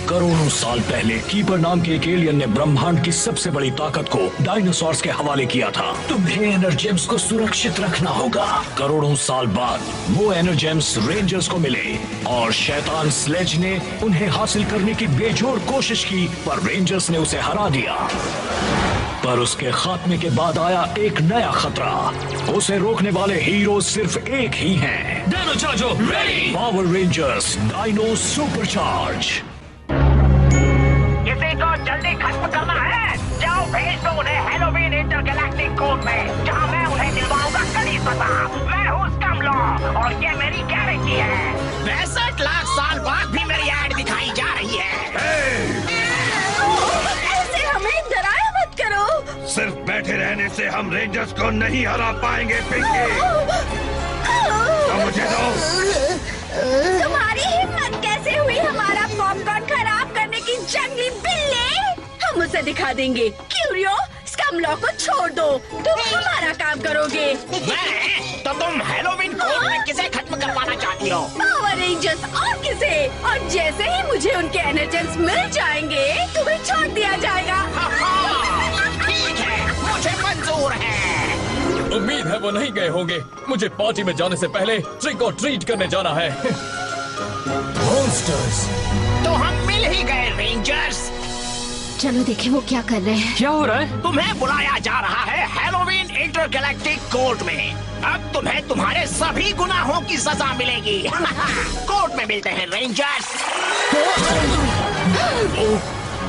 करोड़ों साल पहले कीपर नाम के एक एलियन ने ब्रह्मांड की सबसे बड़ी ताकत को डायनासोर्स के हवाले किया था। तुम्हें एनर्जेम्स को सुरक्षित रखना होगा। करोड़ों साल बाद वो एनर्जेम्स रेंजर्स को मिले और शैतान स्लेज ने उन्हें हासिल करने की बेजोड़ कोशिश की, पर रेंजर्स ने उसे हरा दिया। पर उसके खात्मे के बाद आया एक नया खतरा। उसे रोकने वाले हीरो सिर्फ एक ही हैं। Dino Charger ready. Power Rangers Dino Supercharge. किसी को जल्दी खत्म करना है, जाओ भेज दो उन्हें हैलोवीन इंटरगैलेक्टिक कोर्ट में, जहां मैं उन्हें दिलवाऊंगा कड़ी सजा। मैं हूँ स्कमलॉ और ये मेरी गारंटी है। 65 लाख साल बाद भी मेरी ऐड दिखाई जा रही है। ऐसे हमें डराया मत करो। सिर्फ बैठे रहने से हम रेंजर्स को नहीं हरा पाएंगे पिंकी। मुझे दो। तुम्हारी हिम्मत कैसे हुई हमारा पॉपकॉर्न खराब करने की, जंगली बिल्ले? हम उसे दिखा देंगे। क्यूरियो, स्कमलॉ को छोड़ दो, तुम हमारा काम करोगे। मैं? तो तुम हैलोवीन कोर्ट में किसे खत्म करवाना चाहती हो? पावर रेंजर्स और किसे? और जैसे ही मुझे उनके एनर्जेंस मिल जाएंगे, तुम्हें छोड़ दिया जाएगा। ठीक है, मुझे मंजूर है। उम्मीद है वो नहीं गए होंगे। मुझे पार्टी में जाने से पहले ट्रिक और ट्रीट करने जाना है। मॉन्स्टर्स। तो हम मिल ही गए रेंजर्स। चलो देखें वो क्या कर रहे हैं। क्या हो रहा है? तुम्हें बुलाया जा रहा है हैलोवीन इंटरगैलेक्टिक कोर्ट में। अब तुम्हें तुम्हारे सभी गुनाहों की सजा मिलेगी। कोर्ट में मिलते हैं रेंजर्स।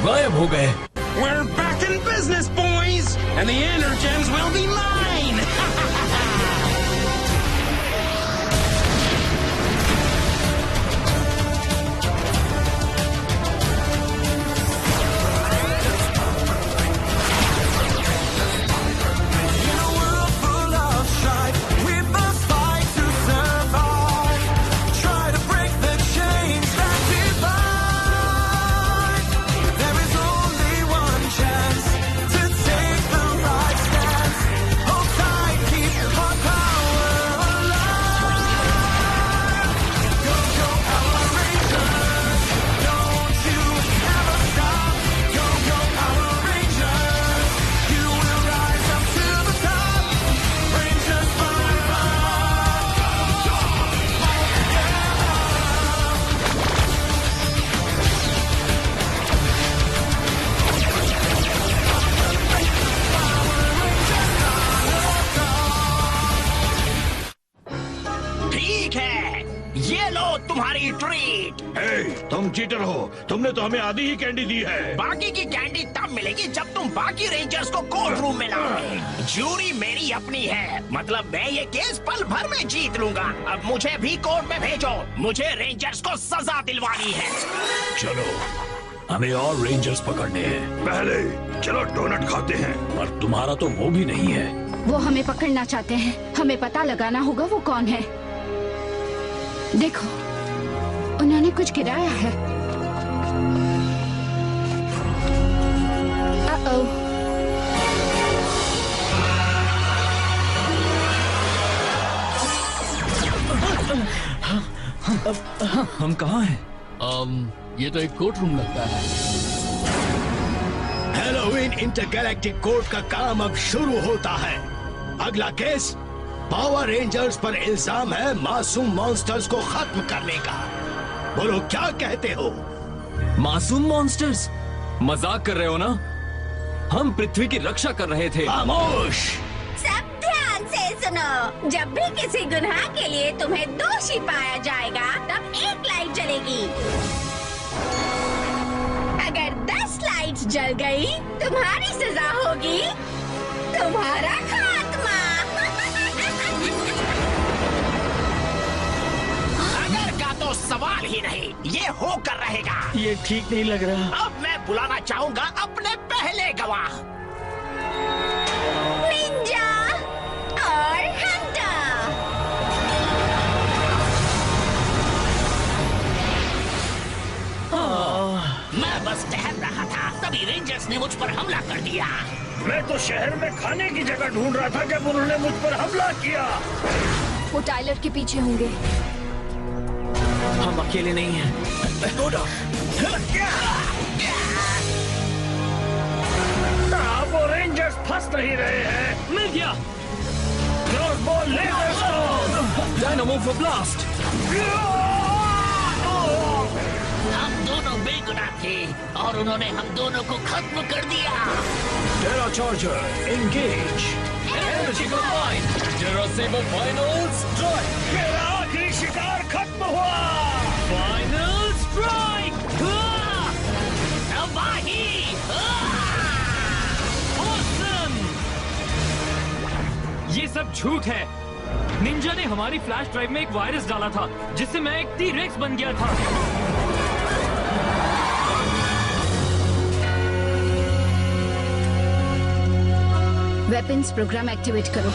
गायब हो गए। We're back in business, boys, and the Energems will be mine. तुम्हारी ट्रीट। तुम चीटर हो, तुमने तो हमें आधी ही कैंडी दी है। बाकी की कैंडी तब मिलेगी जब तुम बाकी रेंजर्स को कोर्ट रूम में लाओगे। जूरी मेरी अपनी है, मतलब मैं ये केस पल भर में जीत लूंगा। अब मुझे भी कोर्ट में भेजो, मुझे रेंजर्स को सजा दिलवानी है। चलो, हमें और रेंजर्स पकड़ने हैं। पहले चलो डोनट खाते हैं। पर तुम्हारा तो वो भी नहीं है। वो हमें पकड़ना चाहते हैं, हमें पता लगाना होगा वो कौन है। देखो, उन्होंने कुछ गिराया है। हम कहाँ हैं? ये तो एक कोर्ट रूम लगता है। हैलोवीन इंटरगैलेक्टिक कोर्ट का काम अब शुरू होता है। अगला केस पावर रेंजर्स पर इल्जाम है मासूम मॉन्स्टर्स को खत्म करने का। बोलो क्या कहते हो? मासूम मॉन्स्टर्स? मजाक कर रहे हो ना? हम पृथ्वी की रक्षा कर रहे थे। खामोश। सब ध्यान से सुनो, जब भी किसी गुनाह के लिए तुम्हें दोषी पाया जाएगा, तब एक लाइट जलेगी। अगर 10 लाइट्स जल गई, तुम्हारी सजा होगी तुम्हारा खात्मा। अगर का तो सवाल ही नहीं, ये होकर रहेगा। ये ठीक नहीं लग रहा। अब मैं बुलाना चाहूंगा अपने पहले गवाह, निंजा और हंटर। मैं बस टहल रहा था, तभी रेंजर्स ने मुझ पर हमला कर दिया। मैं तो शहर में खाने की जगह ढूंढ रहा था जब उन्होंने मुझ पर हमला किया। वो टाइलर के पीछे होंगे। हम अकेले नहीं हैं। बस नहीं रहे हैं। मिल गया। क्रॉसबॉल ले इसको। Dynamo for blast. हम दोनों बेगुनाह थे और उन्होंने हम दोनों को खत्म कर दिया। Terra charger engage. Energy combine. Terra saber final strike. मेरा आखिरी शिकार खत्म हुआ। Final strike. तबाही। ऑसम। ये सब झूठ है। निंजा ने हमारी फ्लैश ड्राइव में एक वायरस डाला था जिससे मैं एक टी-रेक्स बन गया था। वेपन्स प्रोग्राम एक्टिवेट करो।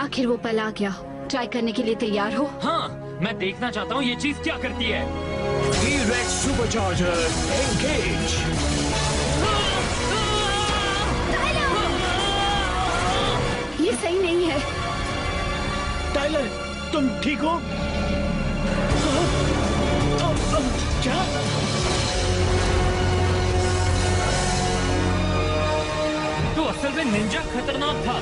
आखिर वो पल आ गया। ट्राई करने के लिए तैयार हो? हाँ, मैं देखना चाहता हूँ ये चीज क्या करती है। T-Rex supercharger engage. ये सही नहीं है। टाइलर, तुम ठीक हो? क्या? तो असल में निंजा खतरनाक था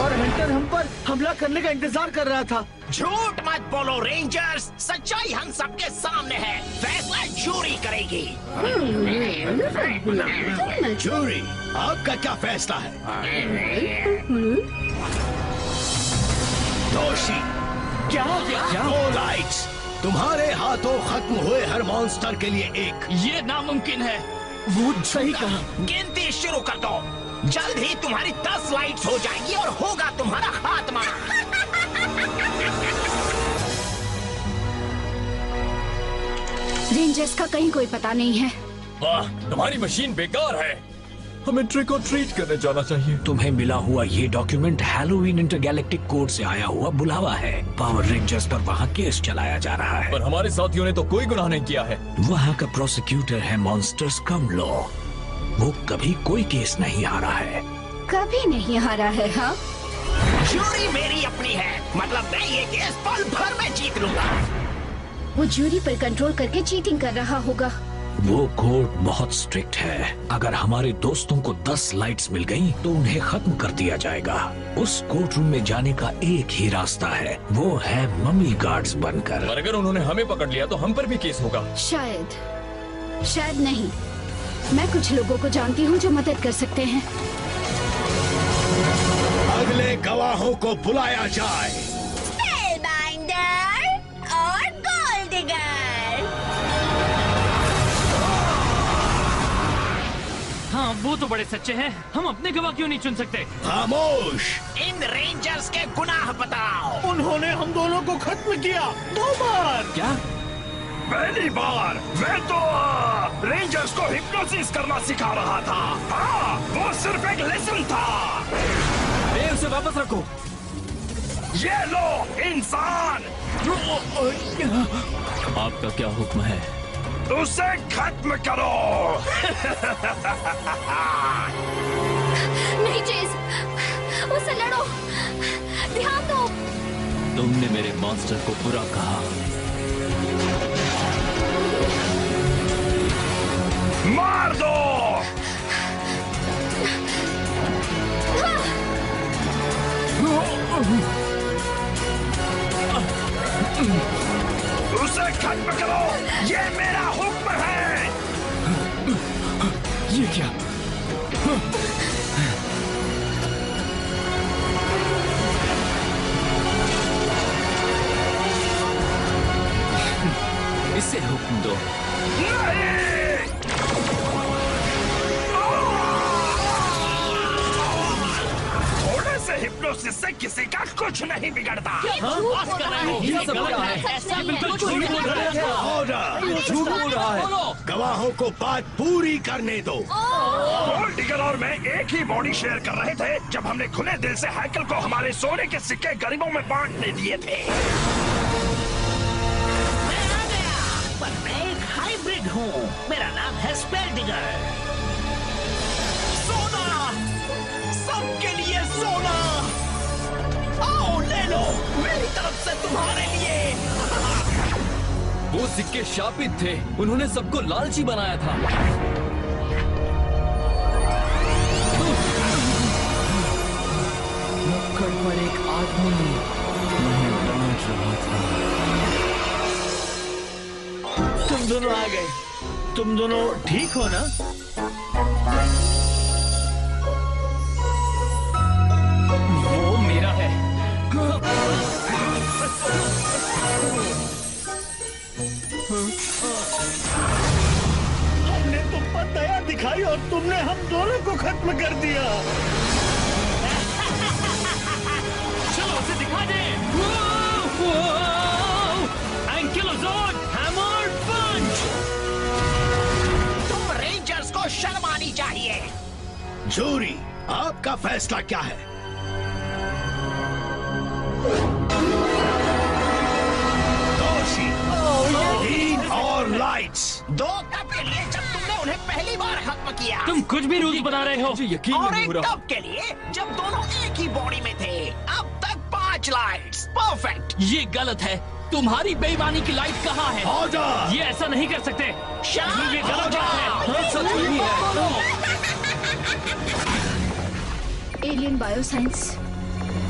और हंटर हम पर हमला करने का इंतजार कर रहा था। झूठ मत बोलो रेंजर्स, सच्चाई हम सबके सामने है। फैसला जूरी करेगी। जूरी, आपका क्या फैसला है? दोषी। क्या? दो लाइट्स। तुम्हारे हाथों खत्म हुए हर मॉन्स्टर के लिए एक। ये नामुमकिन है। वो सही कहा। गिनती शुरू कर दो। जल्द ही तुम्हारी 10 लाइट्स हो जाएंगी और होगा तुम्हारा खात्मा। रेंजर्स का कहीं कोई पता नहीं है। वाह, तुम्हारी मशीन बेकार है। हमें ट्रिक और ट्रीट करने जाना चाहिए। तुम्हें मिला हुआ ये डॉक्यूमेंट हैलोवीन इंटरगैलेक्टिक कोर्ट से आया हुआ बुलावा है। पावर रेंजर्स पर वहाँ केस चलाया जा रहा है। पर हमारे साथियों ने तो कोई गुनाह नहीं किया है। वहाँ का प्रोसिक्यूटर है मॉन्स्टर्स कम लॉ। वो कभी कोई केस नहीं हारा है। कभी नहीं हारा है। हाँ, जूरी मेरी अपनी है, मतलब मैं ये केस पल भर में जीत लूंगा। वो जूरी पर कंट्रोल करके चीटिंग कर रहा होगा। वो कोर्ट बहुत स्ट्रिक्ट है। अगर हमारे दोस्तों को 10 लाइट्स मिल गई तो उन्हें खत्म कर दिया जाएगा। उस कोर्ट रूम में जाने का एक ही रास्ता है, वो है मम्मी गार्ड्स बनकर। और अगर उन्होंने हमें पकड़ लिया तो हम पर भी केस होगा। शायद नहीं। मैं कुछ लोगों को जानती हूँ जो मदद कर सकते हैं। अगले गवाहों को बुलाया जाए। स्पेलबाइंडर और गोल्ड डिगर। हाँ, वो तो बड़े सच्चे हैं। हम अपने गवाह क्यों नहीं चुन सकते? खामोश। इन रेंजर्स के गुनाह बताओ। उन्होंने हम दोनों को खत्म किया 2 बार। क्या? पहली बार मैं तो रेंजर्स को हिप्नोसिस करना सिखा रहा था। हाँ, वो सिर्फ एक लेसन था। उसे वापस रखो। ये लो इंसान। आपका क्या हुक्म है? उसे खत्म करो। नहीं चेस, उससे लड़ो। ध्यान दो। तुमने मेरे मॉन्स्टर को बुरा कहा। मार दो। उसे खत्म करो। ये मेरा हुक्म है। ये क्या? इसे हुक्म दो। थोड़े से हिप्नोसिस से किसी का कुछ नहीं बिगड़ता। ये सब क्या है? ऐसा बिल्कुल झूठ बोल रहा है। ऑर्डर। झूठ बोल रहा है। गवाहों को बात पूरी करने दो। गोल्ड डिगर और मैं एक ही बॉडी शेयर कर रहे थे जब हमने खुले दिल से हैकल को हमारे सोने के सिक्के गरीबों में बांटने दिए थे। मैं आ गया, पर मैं एक हाइब्रिड हूँ। मेरा नाम है स्पेलडिगर। सोना, सबके लिए सोना। आओ ले लो, मेरी तरफ से तुम्हारे लिए। वो वो सिक्के शापित थे, उन्होंने सबको लालची बनाया था। नुक्कड़ पर एक आदमी उन्हें डांट रहा था। तुम दोनों आ गए। तुम दोनों ठीक हो ना? वो मेरा है। हमने तुम पर दया दिखाई और तुमने हम दोनों को खत्म कर दिया। चलो उसे दिखा दे। एंकिलोज़ोड हैमर पंच। तुम रेंजर्स को शर्म आनी चाहिए। जूरी, आपका फैसला क्या है? दोषी हीट और लाइट्स। 2 टब के लिए जब तुमने उन्हें पहली बार खत्म किया, तुम कुछ भी रूल्स बना रहे हो। मुझे यकीन और नहीं एक हो रहा। टब के लिए जब दोनों एक ही बॉडी में थे। अब तक 5 लाइट्स। परफेक्ट। ये गलत है। तुम्हारी बेईमानी की लाइट कहाँ है? आजा। ये ऐसा नहीं कर सकते। ये गलत बात है। हाँ, सच नहीं है। एलियन बायोसाइंस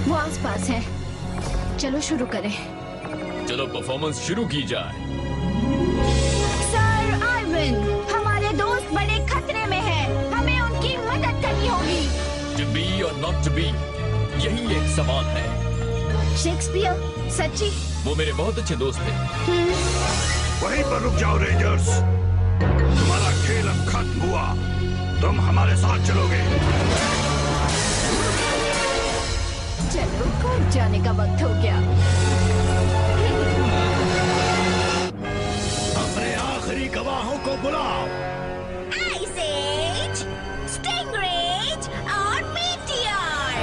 वो आसपास है। चलो शुरू करें। चलो परफॉर्मेंस शुरू की जाए। सर आइवन, हमारे दोस्त बड़े खतरे में हैं। हमें उनकी मदद करनी होगी। To be or not to be, यही एक सवाल है। शेक्सपियर सच्ची? वो मेरे बहुत अच्छे दोस्त थे। वहीं पर रुक जाओ रेंजर्स। तुम्हारा खेल अब खत्म हुआ। तुम हमारे साथ चलोगे। चलो कोर्ट जाने का वक्त हो गया। अपने आखिरी गवाहों को बुलाओ। आइस एज, स्टिंगरेज और मीटियर।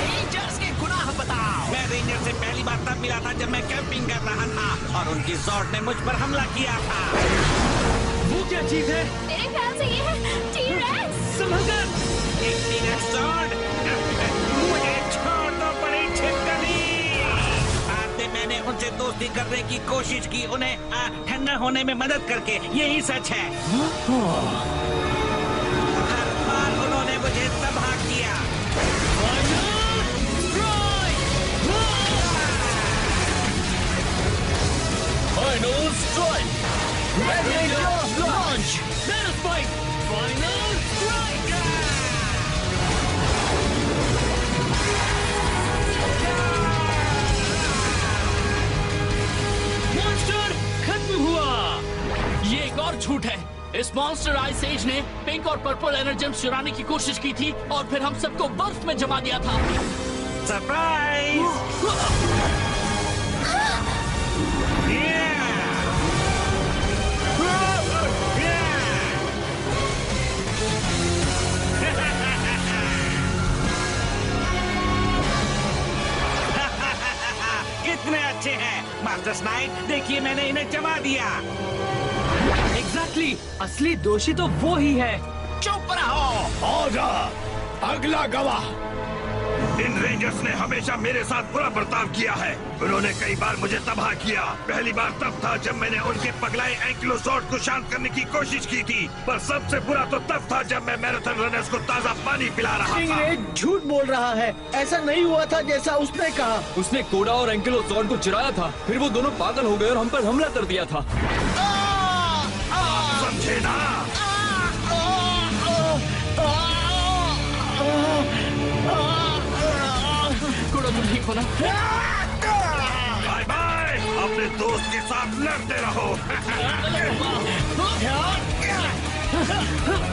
रेंजर्स के गुनाह बताओ। मैं रेंजर से पहली बार तब मिला था जब मैं कैंपिंग कर रहा था और उनकी जॉर्ड ने मुझ पर हमला किया था। वो क्या चीज है? मेरे ख्याल से ये है टी-रेक्स। संभलकर। एक टीरेक्स जॉर्ड। मुझे छोड़ दो बड़ी छिपकली। बाद में मैंने उनसे दोस्ती करने की कोशिश की, उन्हें ठंडा होने में मदद करके। यही सच है। हर बार उन्होंने मुझे तबाह किया। Final strike. Ready to launch. Let us fight. Final strike. Monster खत्म हुआ। ये एक और झूठ है। इस मॉन्स्टर आइस एज ने पिंक और पर्पल एनर्जेम्स चुराने की कोशिश की थी और फिर हम सबको बर्फ में जमा दिया था। सरप्राइज। कितने अच्छे हैं मास्टर स्नाइड। देखिए मैंने इन्हें जमा दिया। एग्जैक्टली। असली दोषी तो वो ही है। चुप रहो। आजा। अगला गवाह। इन रेंजर्स ने हमेशा मेरे साथ बुरा बर्ताव किया है। उन्होंने कई बार मुझे तबाह किया। पहली बार तब था जब मैंने उनके पगलाए एंकिलोज़ोड को शांत करने की कोशिश की थी। पर सबसे बुरा तो तब था जब मैं मैराथन रनर्स को ताज़ा पानी पिला रहा था। झूठ बोल रहा है। ऐसा नहीं हुआ था जैसा उसने कहा। उसने कोडा और एंकिलोज़ोड को चुराया था, फिर वो दोनों पागल हो गए और हम पर हमला कर दिया था। आप समझे ना? कोडा तुम ठीक हो ना? Bye bye. अपने दोस्त के साथ लड़ते रहो।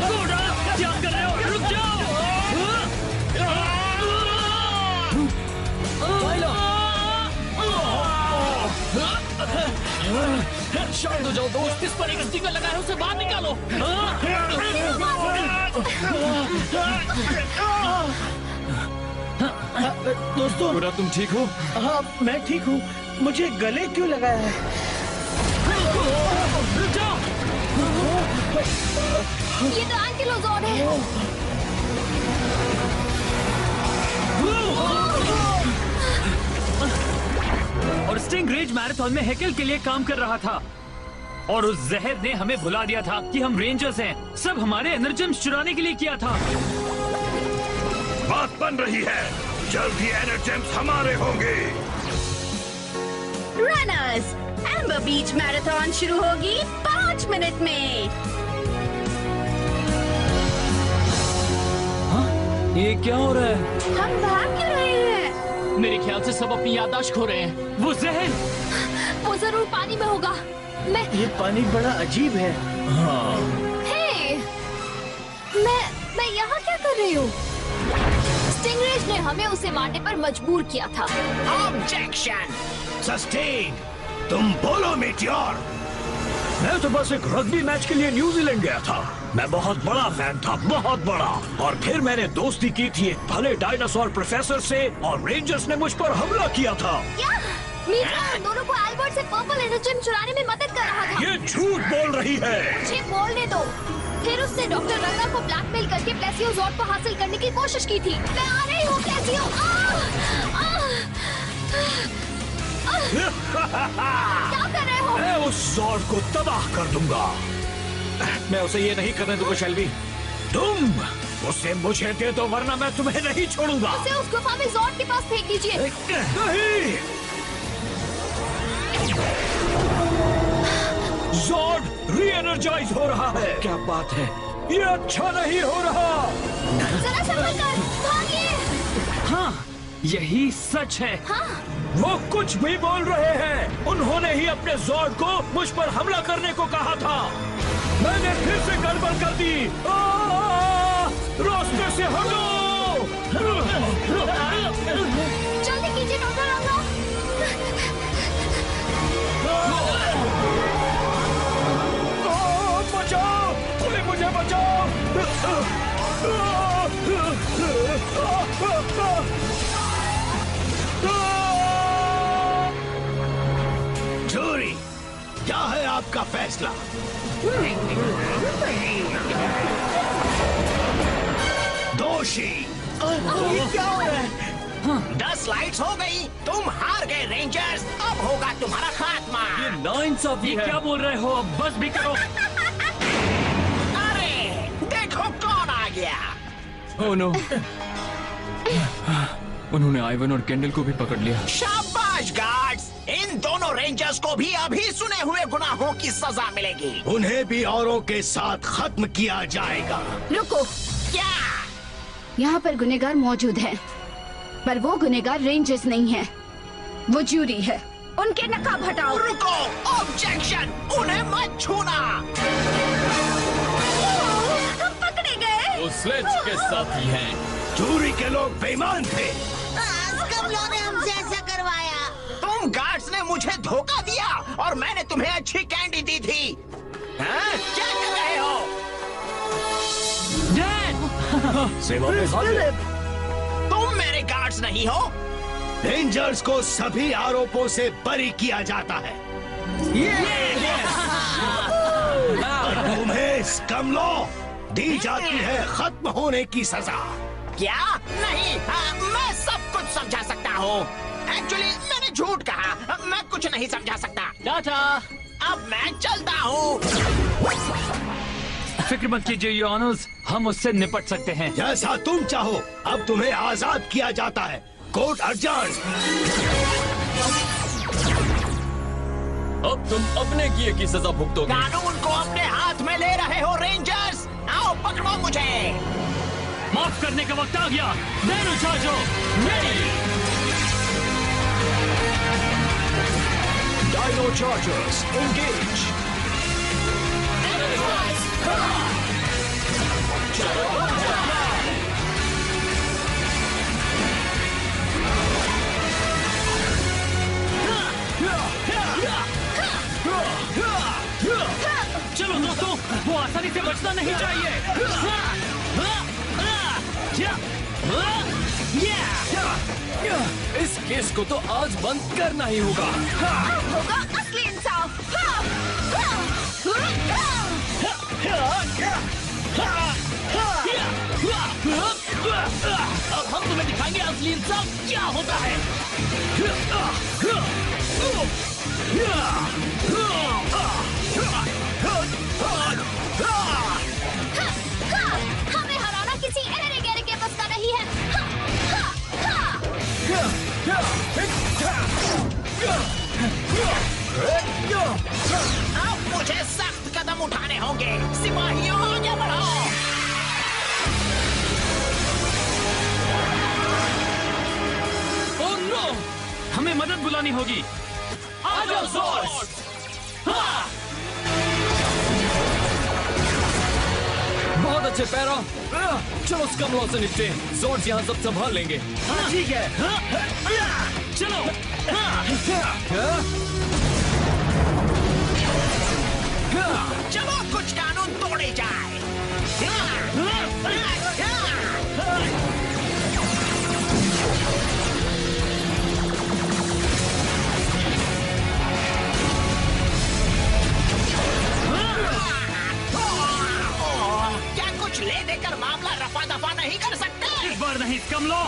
कोडा क्या कर रहे हो? रुक जाओ। शांत हो जाओ दोस्त। इस पर एक स्टिकर लगा है, उसे बाहर निकालो। दोस्तों। कोडा तुम ठीक हो? हाँ मैं ठीक हूँ। मुझे गले क्यों लगाया है? रुक जाओ। ये तो एंकिलोज़ोड है। और स्टिंग स्टिंग रेंज मैराथन में हेकल के लिए काम कर रहा था और उस जहर ने हमें भुला दिया था कि हम रेंजर्स हैं। सब हमारे एनर्जेम्स चुराने के लिए किया था। बात बन रही है, जल्द ही एनर्जेम्स हमारे होंगे। रनर्स, एम्बर बीच मैराथन शुरू होगी 5 मिनट में। ये क्या हो रहा है? हम भाग क्यों रहे हैं? मेरे ख्याल से सब अपनी याददाश्त खो रहे हैं। वो जहर, वो जरूर पानी में होगा। ये पानी बड़ा अजीब है। हे, मैं यहाँ क्या कर रही हूँ? स्टिंगरेज ने हमें उसे मारने पर मजबूर किया था। ऑब्जेक्शन! सस्टेन! तुम बोलो मेटियोर। मैं तो बस एक रग्बी मैच के लिए न्यूजीलैंड गया था। मैं बहुत बड़ा फैन था, बहुत बड़ा। और फिर मैंने दोस्ती की थी एक भले डायनासोर प्रोफेसर से और रेंजर्स ने मुझ पर हमला किया था। क्या? मीठा उन दोनों को एल्बर्ट से पर्पल एनर्जेम चुराने में मदद कर रहा था। ये झूठ बोल रही है। मुझे बोलने दो। फिर उसने डॉक्टर रंगा को ब्लैकमेल करके प्लेसियोजॉर्ड को हासिल करने की कोशिश की थी। मैं आ रही हूँ प्लेसियो। क्या कर रहे हो? मैं उस जॉर्ड को तबाह कर दूंगा। मैं उसे ये नहीं करने दूंगा शेल्बी। तुम उसे मुझे दे दो वरना मैं तुम्हें नहीं छोड़ूंगा। उसे उस गुफा में जॉर्ड के पास फेंक दीजिए। नहीं, जॉर्ड री-एनर्जाइज हो रहा है। क्या बात है? ये अच्छा नहीं हो रहा। जरा संभल कर भागिए। हाँ, यही सच है। हाँ? वो कुछ भी बोल रहे हैं। उन्होंने ही अपने जॉर्ड को मुझ पर हमला करने को कहा था। मैंने फिर से गड़बड़ कर दी। रास्ते से हटो। जल्दी कीजिए डॉक्टर रंगा। बचाओ, कोई मुझे बचाओ। जूरी, क्या है आपका फैसला? दोषी। ये क्या हो रहा है? 10 लाइट्स हो गई। तुम हार गए रेंजर्स। अब होगा तुम्हारा खात्मा। ये नाइंसाफी है। क्या बोल रहे हो? अब बस भी करो। अरे देखो कौन आ गया। Oh no. उन्होंने आइवन और कैंडल को भी पकड़ लिया। शाबाश गार्ड्स। इन दोनों रेंजर्स को भी अभी सुने हुए गुनाहों की सजा मिलेगी। उन्हें भी औरों के साथ खत्म किया जाएगा। रुको, क्या? यहाँ पर गुनहगार मौजूद हैं, पर वो गुनहगार रेंजर्स नहीं है, वो जूरी है। उनके नकाब हटाओ। रुको, ऑब्जेक्शन! उन्हें मत छूना। हम पकड़े गए। वो स्लेज के साथी हैं। जूरी के लोग बेईमान थे। स्कमलो ने हमसे ऐसा करवाया। तुम गार्ड्स ने मुझे धोखा दिया और मैंने तुम्हें अच्छी कैंडी दी थी। हाँ? क्या कर रहे हो? सेवा में हाजिर। तुम मेरे गार्ड्स नहीं हो। रेंजर्स को सभी आरोपों से बरी किया जाता है। और तुम्हें स्कमलो दी जाती है खत्म होने की सजा। क्या? नहीं, मैं सब कुछ समझा सकता हूँ। एक्चुअली मैंने झूठ कहा। मैं कुछ नहीं समझा सकता। टाटा। अब मैं चलता हूँ। फिक्र मत कीजिए योर ऑनर्स, हम उससे निपट सकते हैं। जैसा तुम चाहो। अब तुम्हें आजाद किया जाता है। कोर्ट अर्जन। अब तुम अपने किए की सजा भुगतोगे। कानून को अपने हाथ में ले रहे हो रेंजर्स। आओ पकड़ो मुझे। माफ करने का वक्त आ गया। Dino Charger ready. Dino chargers engage. चलो दोस्तों, वो आसानी से बचना नहीं चाहिए। इस केस को तो आज बंद करना ही होगा। अब होगा असली इंसाफ। अब हम तुम्हें दिखाएंगे असली इंसाफ क्या होता है। हमें हराना किसी अहरे गहरे के बस का नहीं है। अब मुझे सख्त कदम उठाने होंगे। सिपाहियों आगे बढ़ो। Oh no! हमें मदद बुलानी होगी। आ जाओ ज़ोर्स! बहुत अच्छे पैरा। चलो स्कमलॉ से निपटे। ज़ोर्स यहाँ सब संभाल लेंगे। ठीक है। चलो। चलो कुछ कानून तोड़े जाए। क्या कुछ ले देकर मामला रफा दफा नहीं कर सकते? इस बार नहीं स्कमलॉ।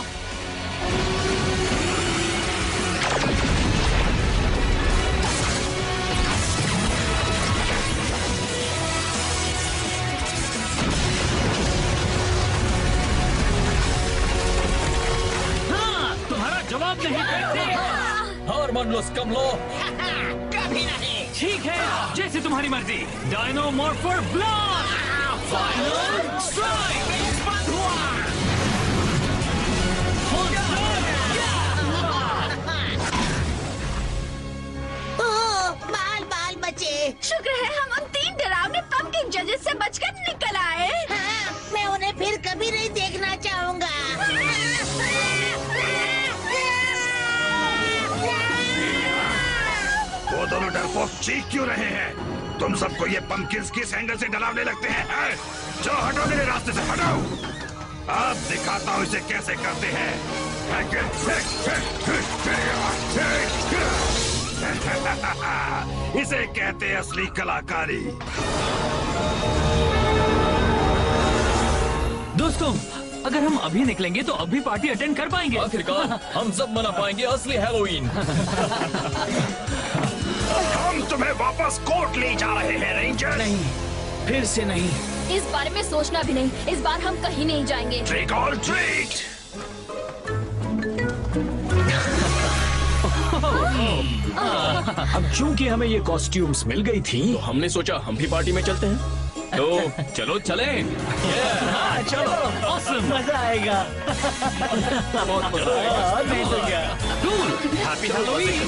तुम्हारा जवाब नहीं देते। हार मान लो स्कमलॉ। कभी नहीं। ठीक है, जैसे तुम्हारी मर्जी। Dino morpher blast! Final strike! बंद हुआ। बाल बाल बचे। शुक्र है हम उन 3 डरावने पंपकिन जजेस से बचकर निकल आए। हाँ, मैं उन्हें फिर कभी नहीं देखना चाहूंगा। वो दोनों डरपोक चीख क्यों रहे हैं? तुम सबको ये पंपकिंस किस एंगल से डरावने लगते हैं? जो हटो मेरे रास्ते से, हटो। अब दिखाता हूँ इसे कैसे करते हैं। इसे कहते हैं असली कलाकारी। दोस्तों, अगर हम अभी निकलेंगे तो अभी पार्टी अटेंड कर पाएंगे। आखिरकार हम सब मना पाएंगे असली हैलोवीन। हम तुम्हें वापस कोर्ट ले जा रहे हैं रेंजर। नहीं, फिर से नहीं। इस बारे में सोचना भी नहीं। इस बार हम कहीं नहीं जाएंगे। ट्रिक और ट्रीट। अब चूंकि हमें ये कॉस्ट्यूम्स मिल गई थी, तो हमने सोचा हम भी पार्टी में चलते हैं। तो चलो चलें। चलो। ऑसम! मजा आएगा। बहुत मजा आएगा। कूल! Happy Halloween!